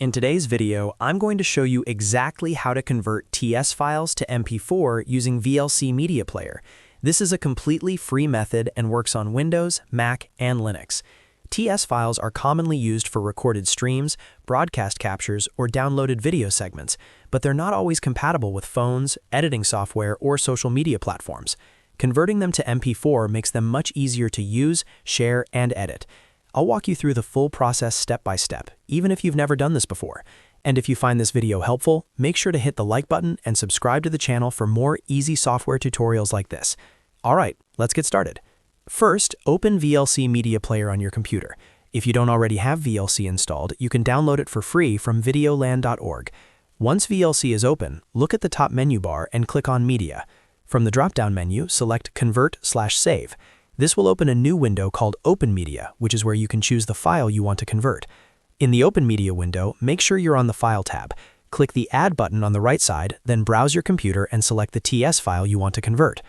In today's video, I'm going to show you exactly how to convert TS files to MP4 using VLC Media Player. This is a completely free method and works on Windows, Mac, and Linux. TS files are commonly used for recorded streams, broadcast captures, or downloaded video segments, but they're not always compatible with phones, editing software, or social media platforms. Converting them to MP4 makes them much easier to use, share, and edit. I'll walk you through the full process step by step, even if you've never done this before. And if you find this video helpful, make sure to hit the like button and subscribe to the channel for more easy software tutorials like this. All right, let's get started. First, open VLC Media Player on your computer. If you don't already have VLC installed, you can download it for free from videoland.org. Once VLC is open, look at the top menu bar and click on Media. From the drop-down menu, select Convert/Save. This will open a new window called Open Media, which is where you can choose the file you want to convert. In the Open Media window, make sure you're on the File tab. Click the Add button on the right side, then browse your computer and select the TS file you want to convert.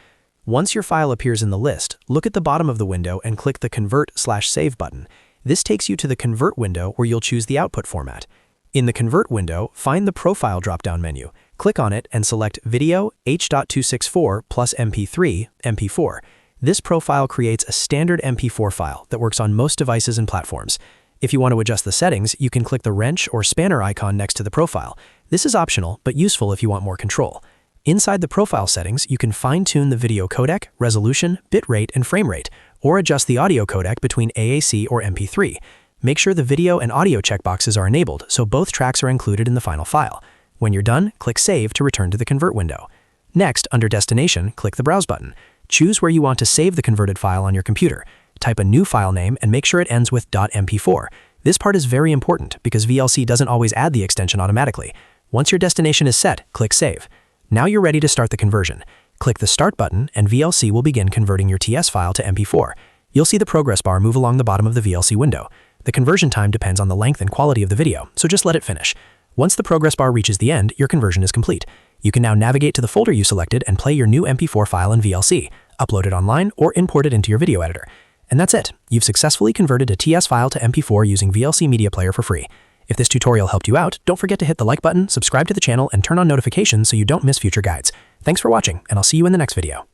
Once your file appears in the list, look at the bottom of the window and click the Convert/Save button. This takes you to the Convert window where you'll choose the output format. In the Convert window, find the Profile drop-down menu. Click on it and select Video H.264 plus MP3, MP4. This profile creates a standard MP4 file that works on most devices and platforms. If you want to adjust the settings, you can click the wrench or spanner icon next to the profile. This is optional, but useful if you want more control. Inside the profile settings, you can fine-tune the video codec, resolution, bitrate, and frame rate, or adjust the audio codec between AAC or MP3. Make sure the video and audio checkboxes are enabled so both tracks are included in the final file. When you're done, click Save to return to the Convert window. Next, under Destination, click the Browse button. Choose where you want to save the converted file on your computer. Type a new file name and make sure it ends with .mp4. This part is very important because VLC doesn't always add the extension automatically. Once your destination is set, click Save. Now you're ready to start the conversion. Click the Start button and VLC will begin converting your TS file to MP4. You'll see the progress bar move along the bottom of the VLC window. The conversion time depends on the length and quality of the video, so just let it finish. Once the progress bar reaches the end, your conversion is complete. You can now navigate to the folder you selected and play your new MP4 file in VLC, upload it online, or import it into your video editor. And that's it. You've successfully converted a TS file to MP4 using VLC Media Player for free. If this tutorial helped you out, don't forget to hit the like button, subscribe to the channel, and turn on notifications so you don't miss future guides. Thanks for watching, and I'll see you in the next video.